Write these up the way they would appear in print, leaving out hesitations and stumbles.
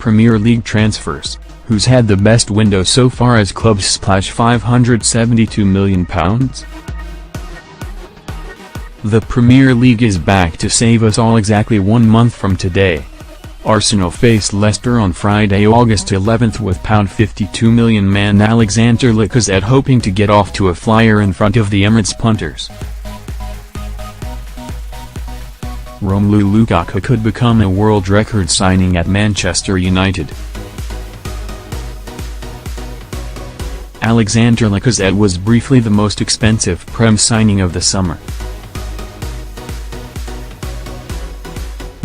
Premier League transfers, who's had the best window so far as clubs splash £572 million? The Premier League is back to save us all exactly 1 month from today. Arsenal face Leicester on Friday, August 11th with £52 million man Alexander Lacazette hoping to get off to a flyer in front of the Emirates punters. Romelu Lukaku could become a world record signing at Manchester United. Alexander Lacazette was briefly the most expensive Prem signing of the summer.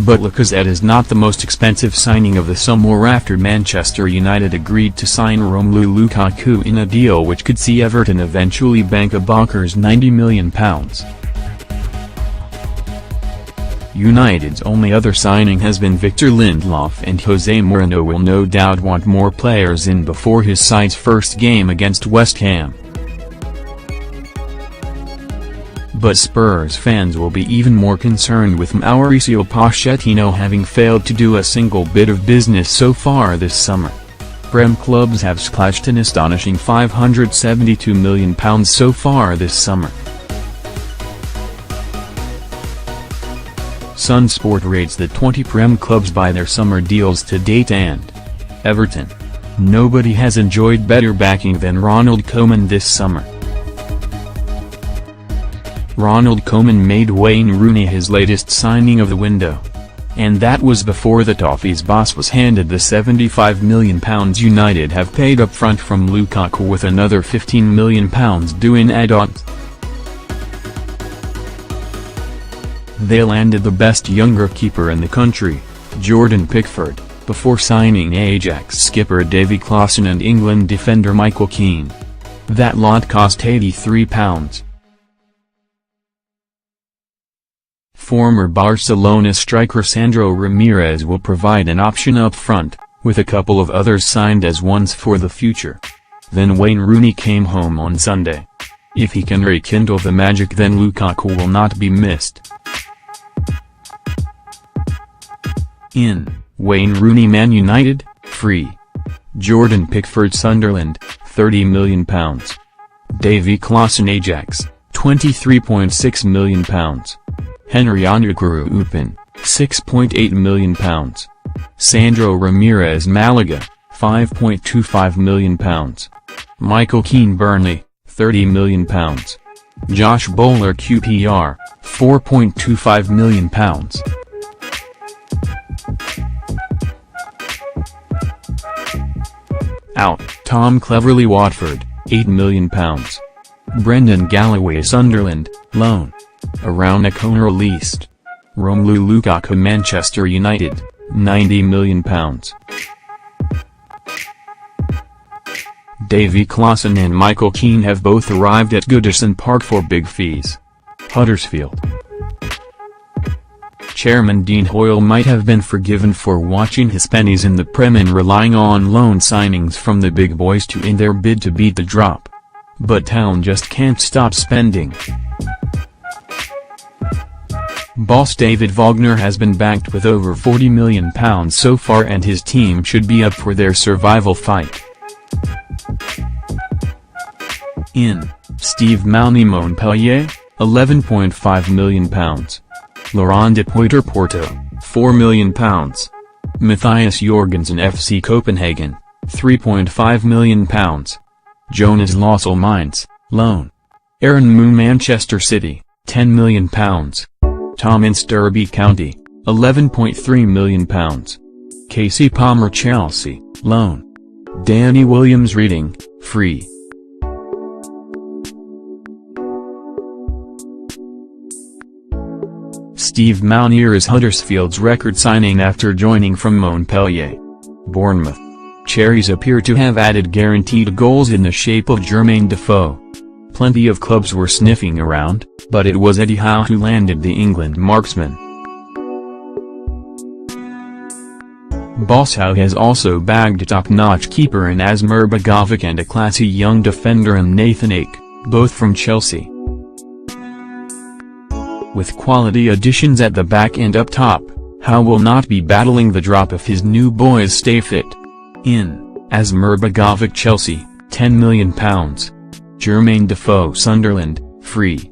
But Lacazette is not the most expensive signing of the summer after Manchester United agreed to sign Romelu Lukaku in a deal which could see Everton eventually bank a bonkers £90 million. United's only other signing has been Victor Lindelof, and Jose Mourinho will no doubt want more players in before his side's first game against West Ham. But Spurs fans will be even more concerned with Mauricio Pochettino having failed to do a single bit of business so far this summer. Prem clubs have splashed an astonishing £572 million so far this summer. Sun Sport rates the 20 Prem clubs by their summer deals to date, and Everton. Nobody has enjoyed better backing than Ronald Koeman this summer. Ronald Koeman made Wayne Rooney his latest signing of the window. And that was before the Toffees boss was handed the £75 million United have paid up front from Lukaku, with another £15 million due in add-ons. They landed the best younger keeper in the country, Jordan Pickford, before signing Ajax skipper Davy Klaassen and England defender Michael Keane. That lot cost £83. Former Barcelona striker Sandro Ramirez will provide an option up front, with a couple of others signed as ones for the future. Then Wayne Rooney came home on Sunday. If he can rekindle the magic, then Lukaku will not be missed. In Wayne Rooney Man United, free. Jordan Pickford Sunderland, £30 million. Davy Klaassen Ajax, £23.6 million. Henry Onyekuru, £6.8 million. Sandro Ramirez Malaga, £5.25 million. Michael Keane Burnley, £30 million. Josh Bowler QPR, £4.25 million. Out, Tom Cleverley Watford, £8 million. Brendan Galloway Sunderland, loan. Around O'Connor released. Romelu Lukaku Manchester United, £90 million. Davy Klaassen and Michael Keane have both arrived at Goodison Park for big fees. Huddersfield. Chairman Dean Hoyle might have been forgiven for watching his pennies in the Prem and relying on loan signings from the big boys to in their bid to beat the drop. But Town just can't stop spending. Boss David Wagner has been backed with over £40 million so far, and his team should be up for their survival fight. In Steve Mouney Montpellier, £11.5 million. Laurent de Poitre Porto, £4 million. Matthias Jorgensen FC Copenhagen, £3.5 million. Jonas Lossell Mainz, loan. Aaron Moon Manchester City, £10 million. Tom Ince Derby County, £11.3 million. Casey Palmer Chelsea, loan. Danny Williams Reading, free. Steve Mounier is Huddersfield's record signing after joining from Montpellier. Bournemouth. Cherries appear to have added guaranteed goals in the shape of Jermaine Defoe. Plenty of clubs were sniffing around, but it was Eddie Howe who landed the England marksman. Boss Howe has also bagged a top-notch keeper in Asmir Begovic and a classy young defender in Nathan Ake, both from Chelsea. With quality additions at the back and up top, How will not be battling the drop if his new boys stay fit? In, Asmir Begovic Chelsea, £10 million. Jermaine Defoe Sunderland, free.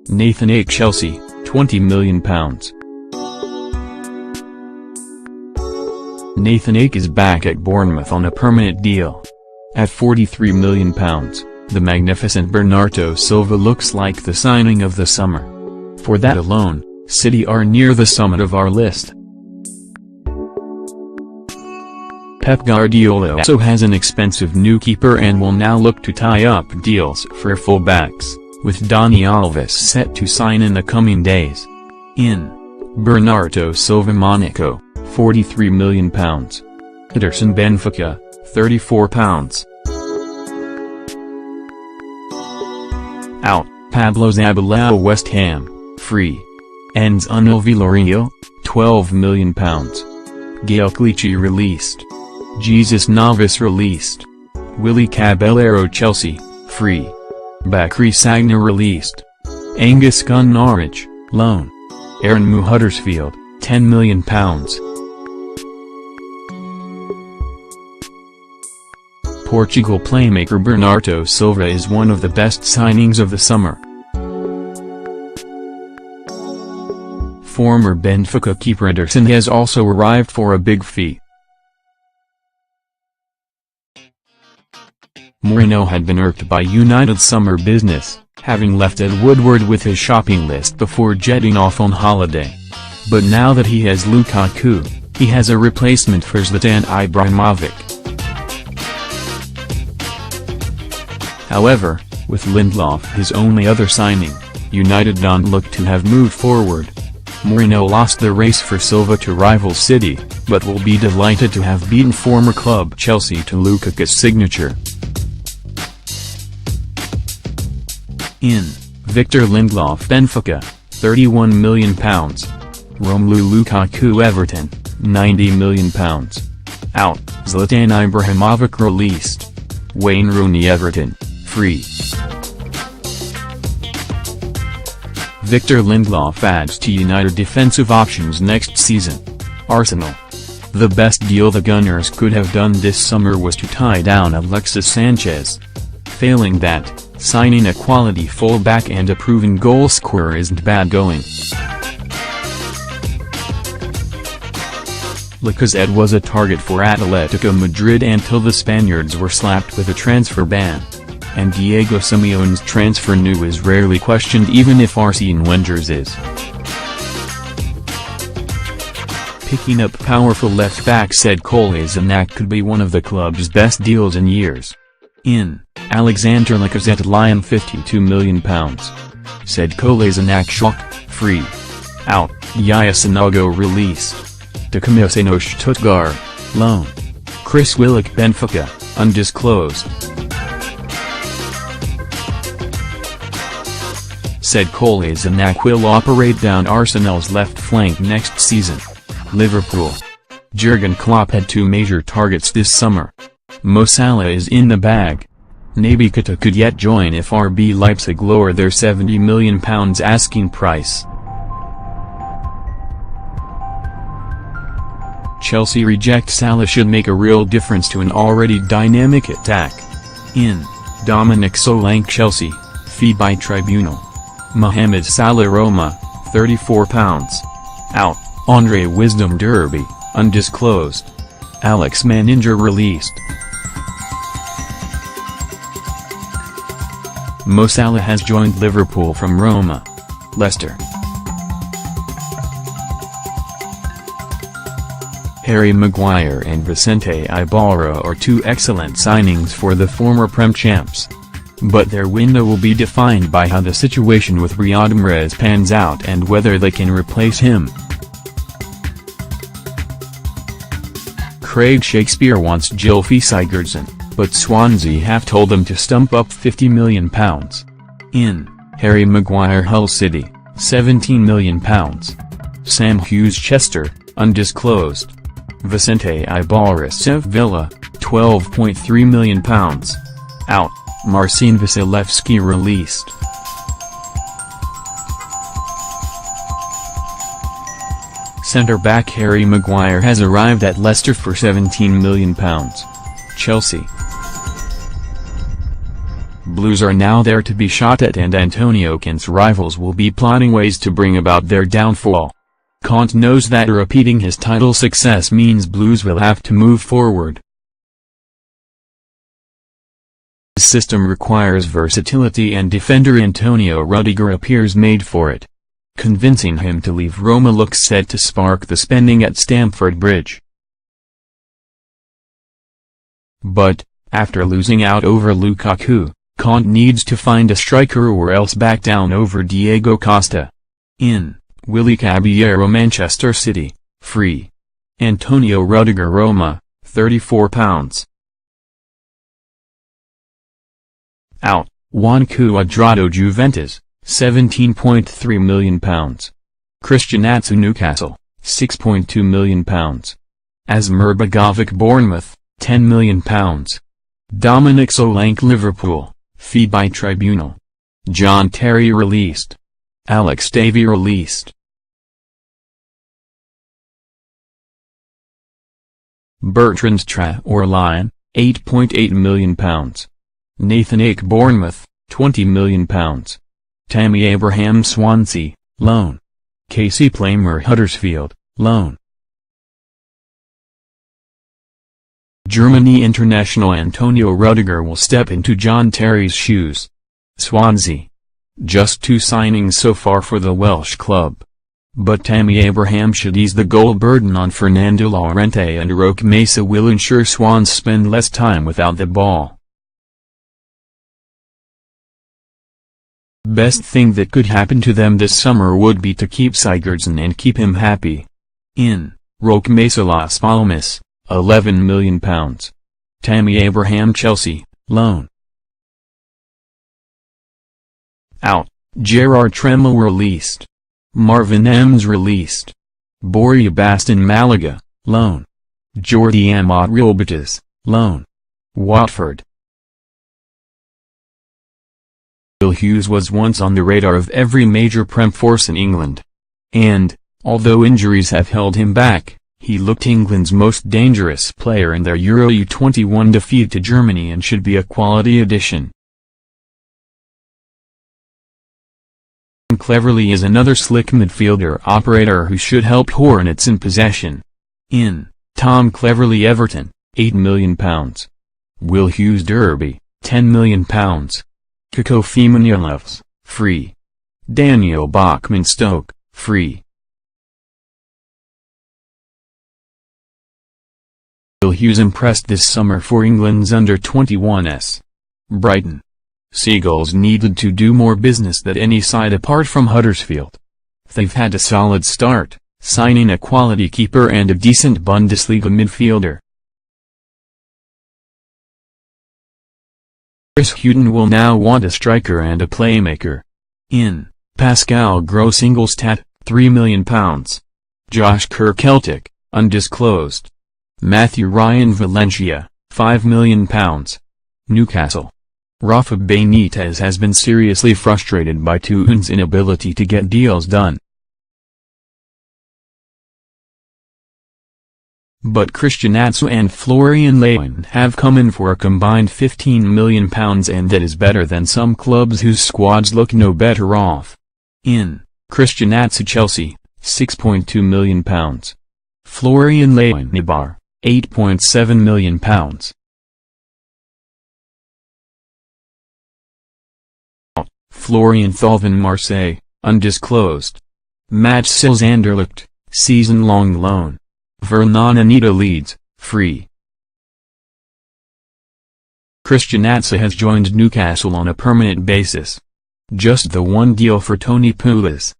Nathan Ake Chelsea, £20 million. Nathan Ake is back at Bournemouth on a permanent deal. At £43 million, the magnificent Bernardo Silva looks like the signing of the summer. For that alone, City are near the summit of our list. Pep Guardiola also has an expensive new keeper and will now look to tie up deals for fullbacks, with Dani Alves set to sign in the coming days. In, Bernardo Silva Monaco, £43 million. Ederson Benfica, £34. Out, Pablo Zabala West Ham, free. Ends Unil Villarreal, £12 million. Gael Clichy released. Jesus Navas released. Willy Caballero Chelsea, free. Bakary Sagna released. Angus Gunn Norwich, loan. Aaron Mu Huddersfield, £10 million. Portugal playmaker Bernardo Silva is one of the best signings of the summer. Former Benfica keeper Ederson has also arrived for a big fee. Mourinho had been irked by United's summer business, having left Ed Woodward with his shopping list before jetting off on holiday. But now that he has Lukaku, he has a replacement for Zlatan Ibrahimovic. However, with Lindelof his only other signing, United don't look to have moved forward. Mourinho lost the race for Silva to rival City, but will be delighted to have beaten former club Chelsea to Lukaku's signature. In, Victor Lindelof Benfica, £31 million. Romelu Lukaku Everton, £90 million. Out, Zlatan Ibrahimovic released. Wayne Rooney Everton, free. Victor Lindelof adds to United defensive options next season. Arsenal. The best deal the Gunners could have done this summer was to tie down Alexis Sanchez. Failing that, signing a quality fullback and a proven goalscorer isn't bad going. Lacazette was a target for Atletico Madrid until the Spaniards were slapped with a transfer ban. And Diego Simeone's transfer news is rarely questioned even if Arsene Wenger's is. Picking up powerful left-back said Kolasinac could be one of the club's best deals in years. In, Alexander Lacazette Lyon £52 million. Said Kolasinac shock, free. Out, Yaya Sanogo released. Takamiseno Stuttgart, loan. Chris Willock Benfica, undisclosed. Said Kolasinac will operate down Arsenal's left flank next season. Liverpool. Jurgen Klopp had two major targets this summer. Mo Salah is in the bag. Naby Keita could yet join if RB Leipzig lower their £70 million asking price. Chelsea reject Salah should make a real difference to an already dynamic attack. In, Dominic Solanke Chelsea, fee by Tribunal. Mohamed Salah Roma, £34. Out, Andre Wisdom Derby, undisclosed. Alex Manninger released. Mo Salah has joined Liverpool from Roma. Leicester. Harry Maguire and Vicente Ibarra are two excellent signings for the former Prem champs. But their window will be defined by how the situation with Riyad Mahrez pans out and whether they can replace him. Craig Shakespeare wants Gylfi Sigurdsson, but Swansea have told them to stump up £50 million. In, Harry Maguire Hull City, £17 million. Sam Hughes Chester, undisclosed. Vicente Ibarra Sevilla, £12.3 million. Out, Marcin Vasilevsky released. Centre-back Harry Maguire has arrived at Leicester for £17 million. Chelsea. Blues are now there to be shot at, and Antonio Conte's rivals will be plotting ways to bring about their downfall. Conte knows that repeating his title success means Blues will have to move forward. His system requires versatility, and defender Antonio Rudiger appears made for it. Convincing him to leave Roma looks set to spark the spending at Stamford Bridge. But, after losing out over Lukaku, Conte needs to find a striker or else back down over Diego Costa. In Willy Caballero Manchester City, free. Antonio Rudiger Roma, £34. Out, Juan Cuadrado Juventus, £17.3 million. Christian Atsu Newcastle, £6.2 million. Asmir Begovic Bournemouth, £10 million. Dominic Solanke Liverpool, fee by tribunal. John Terry released. Alex Davey released. Bertrand Traoré, £8.8 million. Nathan Ake Bournemouth, £20 million. Tammy Abraham Swansea, loan. Casey Plamer Huddersfield, loan. Germany international Antonio Rudiger will step into John Terry's shoes. Swansea. Just 2 signings so far for the Welsh club. But Tammy Abraham should ease the goal burden on Fernando Llorente, and Roque Mesa will ensure Swans spend less time without the ball. Best thing that could happen to them this summer would be to keep Sigurdsson and keep him happy. In Roque Mesa Las Palmas, £11 million. Tammy Abraham Chelsea, loan. Out, Gerard Tremel released. Marvin Ems released. Borja Baston Malaga, loan. Jordi Amat Real Betis, loan. Watford. Will Hughes was once on the radar of every major Prem force in England. And, although injuries have held him back, he looked England's most dangerous player in their Euro U21 defeat to Germany and should be a quality addition. Cleverley is another slick midfielder operator who should help Hornets in possession. In Tom Cleverley Everton, £8 million. Will Hughes Derby, £10 million. Kiko Femenilovs, free. Daniel Bachmann Stoke, free. Will Hughes impressed this summer for England's under-21s. Brighton. Seagulls needed to do more business than any side apart from Huddersfield. They've had a solid start, signing a quality keeper and a decent Bundesliga midfielder. Chris Hughton will now want a striker and a playmaker. In Pascal Gross Ingolstadt, £3 million. Josh Kerr Celtic, undisclosed. Matthew Ryan Valencia, £5 million. Newcastle. Rafa Benitez has been seriously frustrated by Toon's inability to get deals done. But Christian Atsu and Florian Leyen have come in for a combined £15 million, and that is better than some clubs whose squads look no better off. In Christian Atsu Chelsea, £6.2 million. Florian Leyen Ibar, £8.7 million. Florian Thauvin Marseille, undisclosed. Match Sils Anderlecht, season-long loan. Vernon Anita Leeds, free. Christian Atsu has joined Newcastle on a permanent basis. Just the one deal for Tony Pulis.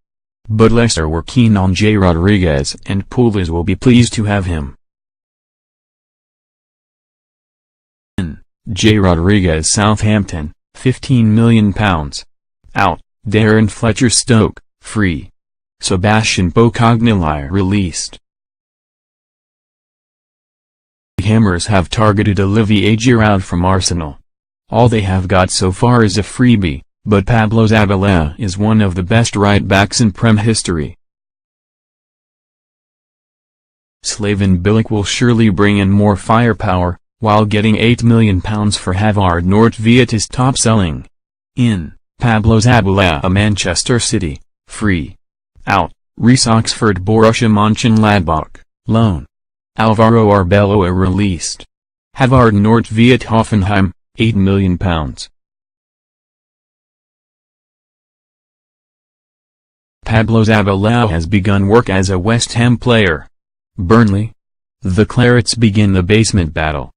But Leicester were keen on Jay Rodriguez, and Pulis will be pleased to have him. Jay Rodriguez Southampton, £15 million. Out, Darren Fletcher Stoke, free. Sebastian Bocagnoli released. The Hammers have targeted Olivier Giroud from Arsenal. All they have got so far is a freebie, but Pablo Zabala is one of the best right-backs in Prem history. Slaven Bilic will surely bring in more firepower, while getting £8 million for Havard. Nordtvedt is top selling. In, Pablo Zabaleta Manchester City, free. Out, Reece Oxford Borussia Mönchengladbach, loan. Alvaro Arbeloa released. Havard Nordtvedt Hoffenheim, £8 million. Pablo Zabaleta has begun work as a West Ham player. Burnley? The Clarets begin the basement battle.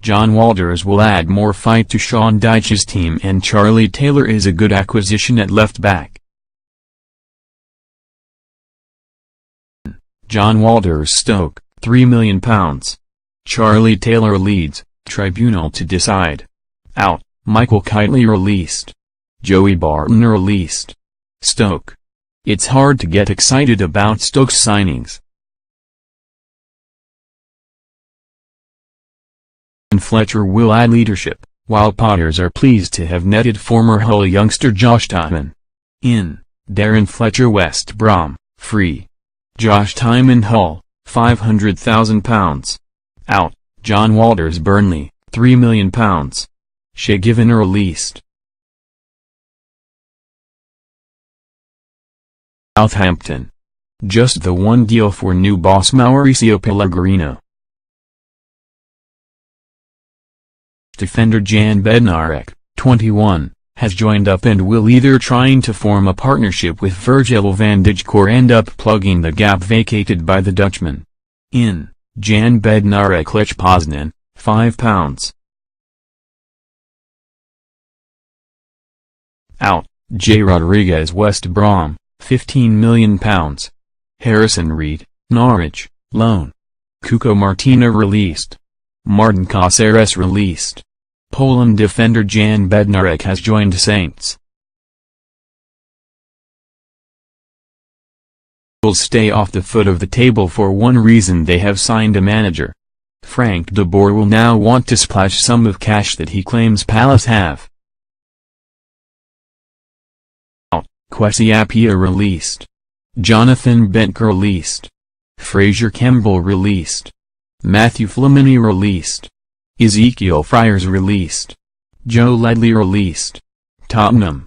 John Walters will add more fight to Sean Dyche's team, and Charlie Taylor is a good acquisition at left back. John Walters Stoke, £3 million. Charlie Taylor Leeds, tribunal to decide. Out, Michael Kiteley released. Joey Barton released. Stoke. It's hard to get excited about Stoke's signings. And Fletcher will add leadership, while Potters are pleased to have netted former Hull youngster Josh Tymon. In, Darren Fletcher West Brom, free. Josh Tymon Hull, £500,000. Out, John Walters Burnley, £3 million. Shay Given released. Southampton. Just the one deal for new boss Mauricio Pellegrino. Defender Jan Bednarek, 21, has joined up and will either trying to form a partnership with Virgil van Dijk or end up plugging the gap vacated by the Dutchman. In, Jan Bednarek Lech Poznan, £5. Out, J. Rodriguez West Brom, £15 million. Harrison Reed, Norwich, loan. Cuco Martina released. Martin Caceres released. Poland defender Jan Bednarek has joined Saints. Will stay off the foot of the table for one reason: they have signed a manager. Frank de Boer will now want to splash some of cash that he claims Palace have. Out, Kwesi Appiah released. Jonathan Bentke released. Fraser Campbell released. Matthew Flamini released. Ezekiel Friars released. Joe Ledley released. Tottenham.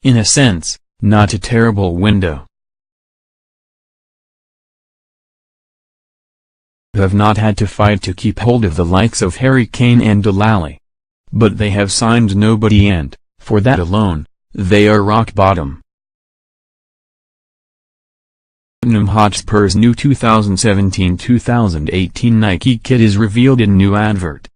In a sense, not a terrible window. Have not had to fight to keep hold of the likes of Harry Kane and Delali. But they have signed nobody, and, for that alone, they are rock bottom. Tottenham Hotspur's new 2017-2018 Nike kit is revealed in new advert.